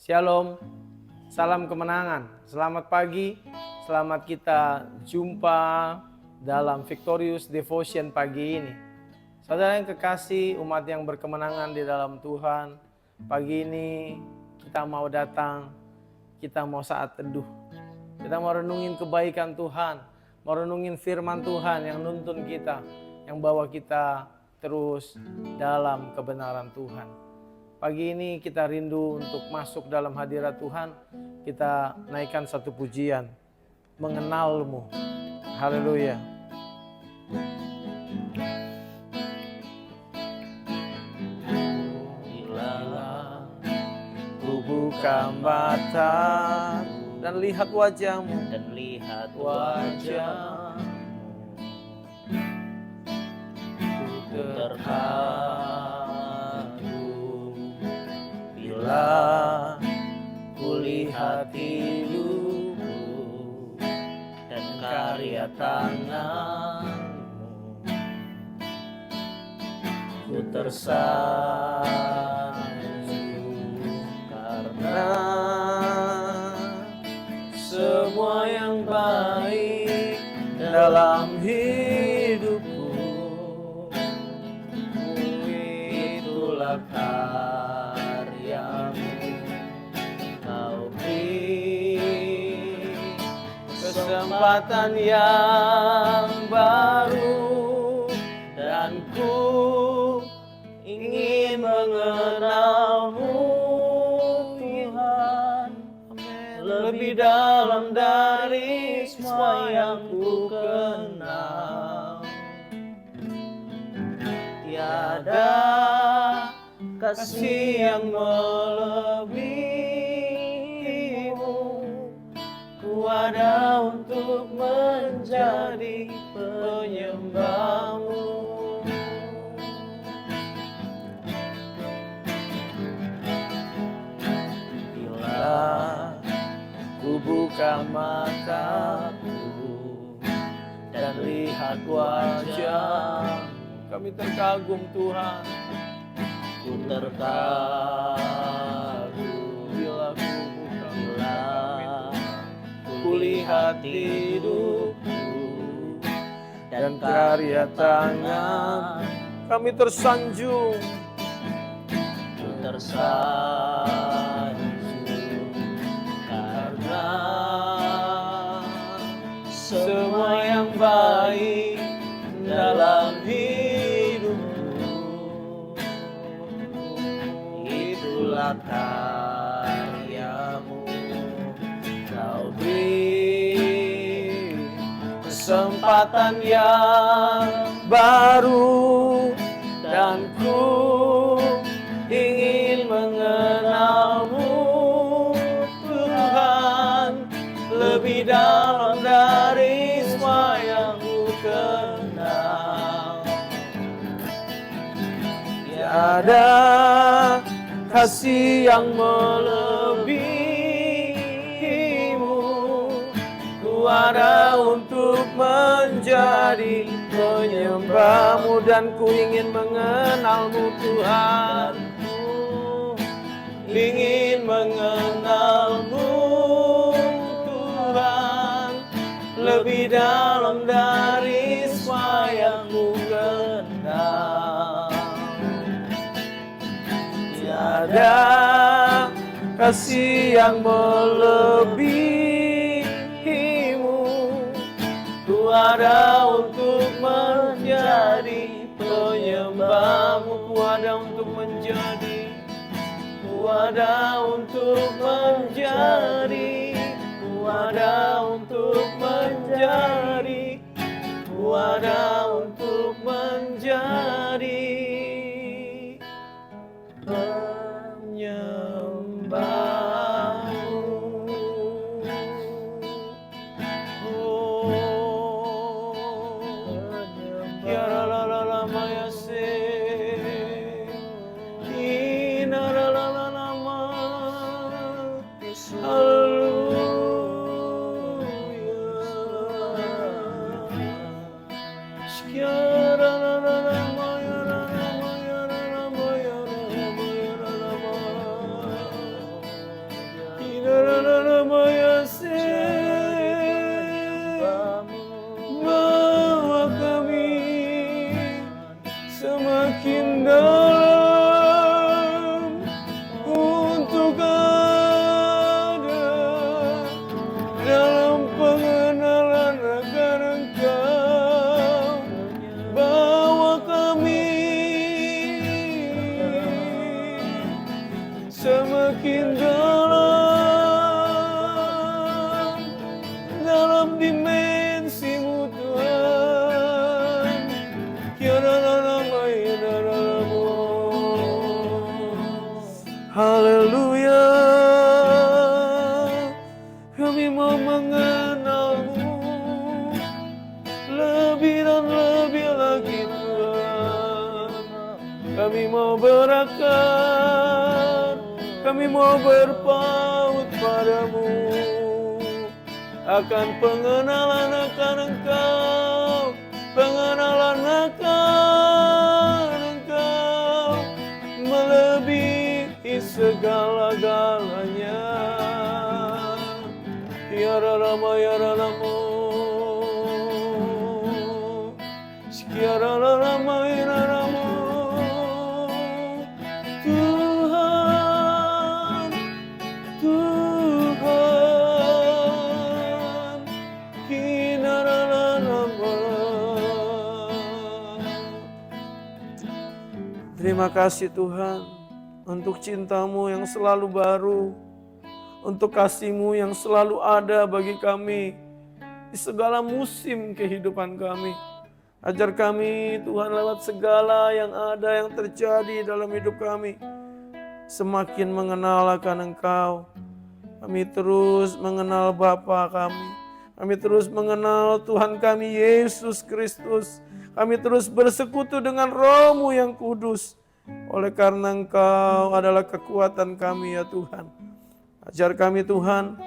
Shalom, salam kemenangan. Selamat pagi, selamat kita jumpa dalam Victorious Devotion pagi ini. Saudara yang kekasih, umat yang berkemenangan di dalam Tuhan, pagi ini kita mau datang, kita mau saat teduh. Kita mau renungin kebaikan Tuhan, mau renungin firman Tuhan yang nuntun kita, yang bawa kita terus dalam kebenaran Tuhan. Pagi ini kita rindu untuk masuk dalam hadirat Tuhan. Kita naikkan satu pujian, mengenalmu. Haleluya. Bila ku buka mata dan lihat wajahmu, ku terkagum. Bila ku lihat hidupku dan karya tanganmu, ku tersanjung karena semua yang baik dalam hidupku, itulah kesempatan yang baru dan ku ingin mengenalmu Tuhan. Lebih dalam dari semua yang ku kenal. Tiada kasih yang melebihimu. Ku ada untuk menjadi penyembahmu. Bila ku buka mataku dan lihat wajah, kami terkagum Tuhan. Ku terkagum bila ku lihat hidupku dan karya tangan, kami tersanjung. Ku tersanjung karena semua yang baik dalam hidupku, itulah karyamu. Kau beri kesempatan yang baru dan ku ingin mengenalmu Tuhan, lebih dalam dari semua yang ku kenal. Tiada kasih yang melebihimu. Ku ada untuk menjadi penyembahmu dan ku ingin mengenalmu Tuhan. Ingin mengenalmu Tuhan, lebih dalam dari semua yang ku kenal. Tiada kasih yang melebihimu. Ku ada untuk menjadi penyembahmu. Ku ada untuk menjadi, ku ada untuk menjadi, ku ada untuk menjadi, ku ada untuk menjadi penyembahmu. Ya la la la la maya se, ina la la la la ma, haleluya. mau mengenalmu lebih dan lebih lagi Tuhan. Kami mau berakar, kami mau berpaut padamu, akan pengenalan akan Engkau, pengenalan akan Engkau, melebihi segala-galanya. Ya Rama ya Rama, ya Rama ya Rama, Tuhan, Tuhan, Kinararama. Terima kasih Tuhan untuk cinta-Mu yang selalu baru, untuk kasih-Mu yang selalu ada bagi kami di segala musim kehidupan kami. Ajar kami Tuhan lewat segala yang ada yang terjadi dalam hidup kami, semakin mengenal akan Engkau. Kami terus mengenal Bapa kami. Kami terus mengenal Tuhan kami Yesus Kristus. Kami terus bersekutu dengan Roh-Mu yang kudus. Oleh karena Engkau adalah kekuatan kami ya Tuhan. Ajar kami Tuhan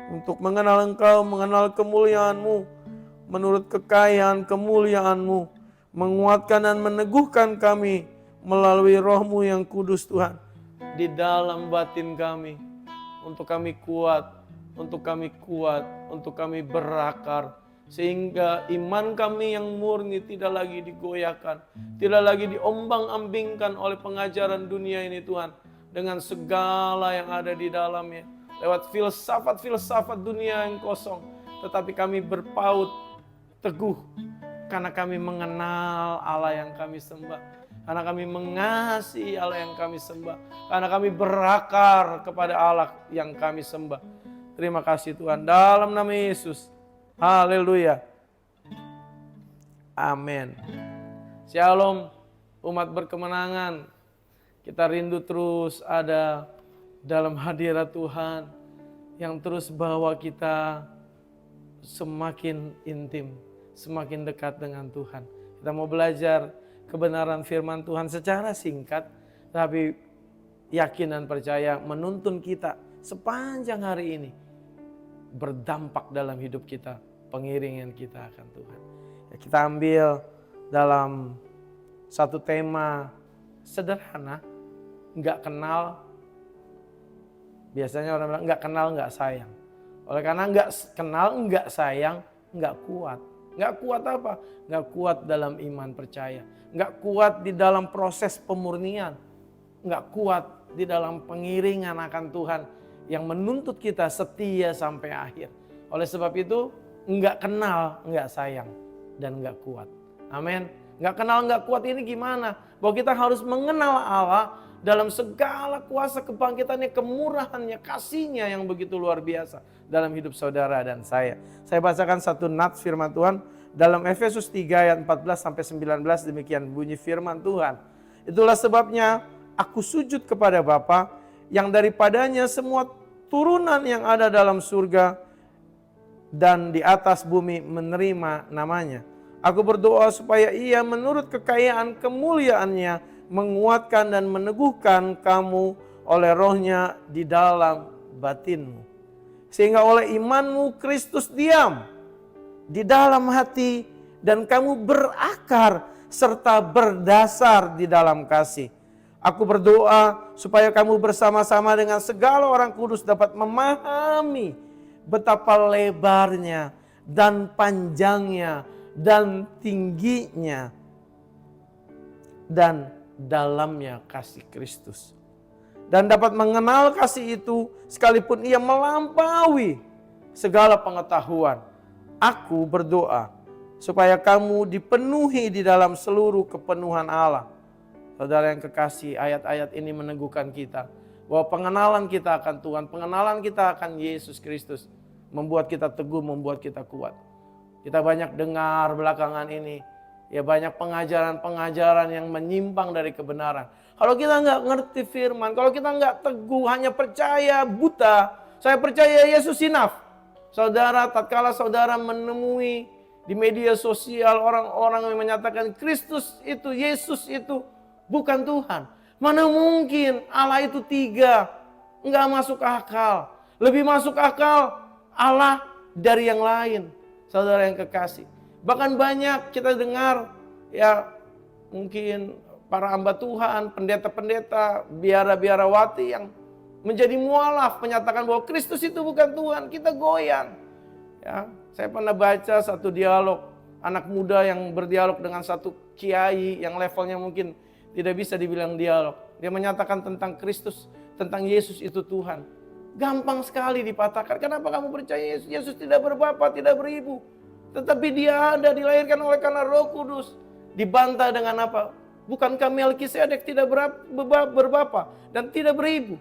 untuk mengenal Engkau, mengenal kemuliaan-Mu, menurut kekayaan kemuliaan-Mu, menguatkan dan meneguhkan kami melalui Roh-Mu yang kudus Tuhan, di dalam batin kami, untuk kami kuat, untuk kami berakar, sehingga iman kami yang murni tidak lagi digoyahkan, tidak lagi diombang-ambingkan oleh pengajaran dunia ini Tuhan, dengan segala yang ada di dalamnya, lewat filsafat-filsafat dunia yang kosong, tetapi kami berpaut teguh, karena kami mengenal Allah yang kami sembah, karena kami mengasihi Allah yang kami sembah, karena kami berakar kepada Allah yang kami sembah. Terima kasih Tuhan, dalam nama Yesus. Haleluya. Amin. Shalom, umat berkemenangan. Kita rindu terus ada dalam hadirat Tuhan yang terus bawa kita semakin intim, semakin dekat dengan Tuhan. Kita mau belajar kebenaran firman Tuhan secara singkat, tapi yakin dan percaya menuntun kita sepanjang hari ini berdampak dalam hidup kita, pengiringan kita akan Tuhan. Ya, kita ambil dalam satu tema sederhana, nggak kenal. Biasanya orang bilang nggak kenal nggak sayang. Oleh karena nggak kenal nggak sayang, nggak kuat. Nggak kuat apa? Nggak kuat dalam iman percaya. Nggak kuat di dalam proses pemurnian. Nggak kuat di dalam pengiringan akan Tuhan yang menuntut kita setia sampai akhir. Oleh sebab itu nggak kenal nggak sayang dan nggak kuat. Amin. Nggak kenal nggak kuat ini gimana? Bahwa kita harus mengenal Allah dalam segala kuasa kebangkitannya, kemurahannya, kasihnya yang begitu luar biasa dalam hidup saudara dan saya. Saya bacakan satu nats firman Tuhan dalam Efesus 3 ayat 14-19, demikian bunyi firman Tuhan. Itulah sebabnya aku sujud kepada Bapa yang daripadanya semua turunan yang ada dalam surga dan di atas bumi menerima namanya. Aku berdoa supaya Ia menurut kekayaan kemuliaannya menguatkan dan meneguhkan kamu oleh Roh-Nya di dalam batinmu. Sehingga oleh imanmu Kristus diam di dalam hati dan kamu berakar serta berdasar di dalam kasih. Aku berdoa supaya kamu bersama-sama dengan segala orang kudus dapat memahami betapa lebarnya dan panjangnya dan tingginya dan dalamnya kasih Kristus, dan dapat mengenal kasih itu sekalipun ia melampaui segala pengetahuan. Aku berdoa supaya kamu dipenuhi di dalam seluruh kepenuhan Allah. Saudara yang kekasih, ayat-ayat ini meneguhkan kita bahwa pengenalan kita akan Tuhan, pengenalan kita akan Yesus Kristus membuat kita teguh, membuat kita kuat. Kita banyak dengar belakangan ini, ya banyak pengajaran-pengajaran yang menyimpang dari kebenaran. Kalau kita nggak ngerti firman, kalau kita nggak teguh, hanya percaya buta, saya percaya Yesus enough, Saudara, tatkala saudara menemui di media sosial orang-orang yang menyatakan Kristus itu, Yesus itu bukan Tuhan. Mana mungkin Allah itu tiga? Enggak masuk akal. Lebih masuk akal Allah dari yang lain. Saudara yang kekasih. Bahkan banyak kita dengar ya mungkin para hamba Tuhan, pendeta-pendeta, biara-biarawati yang menjadi mualaf menyatakan bahwa Kristus itu bukan Tuhan, kita goyang. Ya, saya pernah baca satu dialog anak muda yang berdialog dengan satu kiai yang levelnya mungkin tidak bisa dibilang dialog. Dia menyatakan tentang Kristus, tentang Yesus itu Tuhan. Gampang sekali dipatahkan. Kenapa kamu percaya Yesus? Yesus tidak berbapa, tidak beribu. Tetapi dia ada, dilahirkan oleh karena Roh Kudus. Dibantah dengan apa? Bukankah Melkisedek tidak berbapa dan tidak beribu?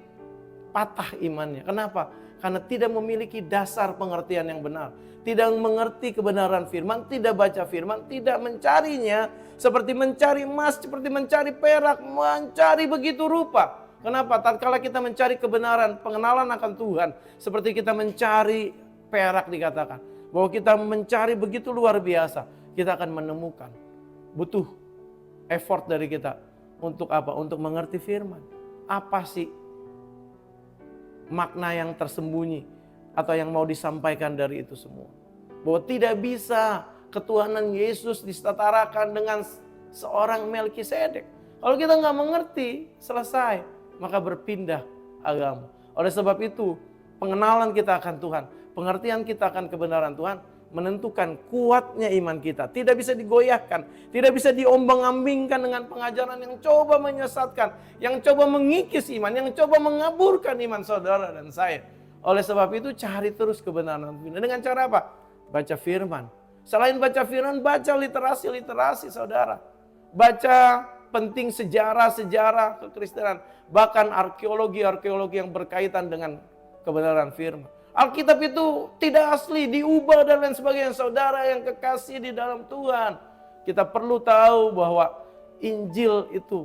Patah imannya. Kenapa? Karena tidak memiliki dasar pengertian yang benar. Tidak mengerti kebenaran firman, tidak baca firman, tidak mencarinya. Seperti mencari emas, seperti mencari perak, mencari begitu rupa. Kenapa? Tatkala kita mencari kebenaran, pengenalan akan Tuhan. Seperti kita mencari perak dikatakan. Bahwa kita mencari begitu luar biasa. Kita akan menemukan. Butuh effort dari kita. Untuk apa? Untuk mengerti firman. Apa sih makna yang tersembunyi atau yang mau disampaikan dari itu semua. Bahwa tidak bisa ketuhanan Yesus disetarakan dengan seorang Melkisedek. Kalau kita nggak mengerti, selesai. Maka berpindah agama. Oleh sebab itu, pengenalan kita akan Tuhan, pengertian kita akan kebenaran Tuhan, menentukan kuatnya iman kita. Tidak bisa digoyahkan, tidak bisa diombang-ambingkan dengan pengajaran yang coba menyesatkan, yang coba mengikis iman, yang coba mengaburkan iman saudara dan saya. Oleh sebab itu cari terus kebenaran. Dengan cara apa? Baca firman. Selain baca firman, baca literasi saudara. Baca penting sejarah kekristenan. Bahkan arkeologi yang berkaitan dengan kebenaran firman. Alkitab itu tidak asli, diubah dan lain sebagainya. Saudara yang kekasih di dalam Tuhan, kita perlu tahu bahwa Injil itu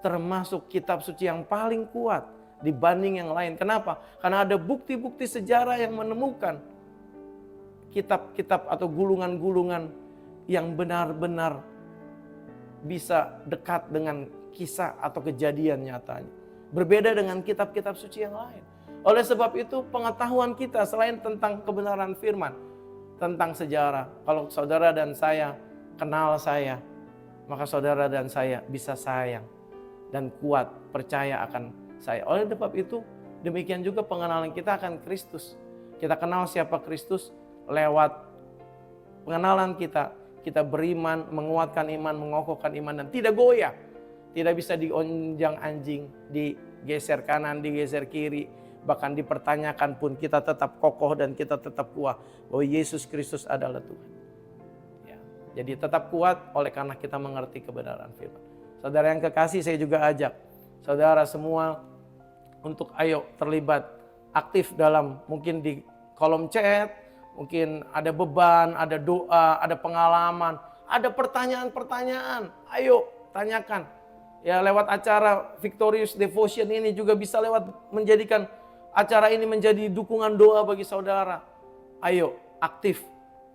termasuk kitab suci yang paling kuat dibanding yang lain. Kenapa? Karena ada bukti-bukti sejarah yang menemukan kitab-kitab atau gulungan-gulungan yang benar-benar bisa dekat dengan kisah atau kejadian nyatanya. Berbeda dengan kitab-kitab suci yang lain. Oleh sebab itu pengetahuan kita selain tentang kebenaran firman, tentang sejarah. Kalau saudara dan saya kenal saya, maka saudara dan saya bisa sayang dan kuat percaya akan saya. Oleh sebab itu demikian juga pengenalan kita akan Kristus. Kita kenal siapa Kristus lewat pengenalan kita. Kita beriman, menguatkan iman, mengokohkan iman dan tidak goyah. Tidak bisa dionjang-anjing, digeser kanan, digeser kiri. Bahkan dipertanyakan pun kita tetap kokoh dan kita tetap kuat bahwa Yesus Kristus adalah Tuhan. Ya, jadi tetap kuat oleh karena kita mengerti kebenaran firman. Saudara yang kekasih, saya juga ajak saudara semua untuk ayo terlibat aktif dalam mungkin di kolom chat, mungkin ada beban, ada doa, ada pengalaman, ada pertanyaan-pertanyaan. Ayo tanyakan. Ya lewat acara Victorious Devotion ini juga bisa lewat menjadikan acara ini menjadi dukungan doa bagi saudara. Ayo aktif,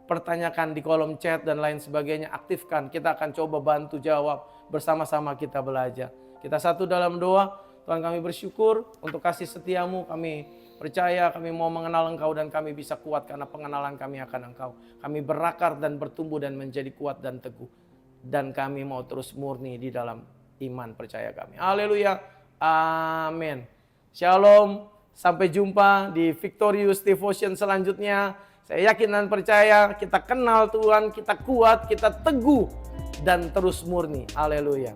pertanyakan di kolom chat dan lain sebagainya, aktifkan. Kita akan coba bantu jawab, bersama-sama kita belajar. Kita satu dalam doa. Tuhan, kami bersyukur untuk kasih setiamu, kami percaya kami mau mengenal Engkau dan kami bisa kuat karena pengenalan kami akan Engkau. Kami berakar dan bertumbuh dan menjadi kuat dan teguh. Dan kami mau terus murni di dalam iman percaya kami. Haleluya. Amin. Shalom. Sampai jumpa di Victorious Devotion selanjutnya. Saya yakin dan percaya kita kenal Tuhan, kita kuat, kita teguh dan terus murni. Haleluya.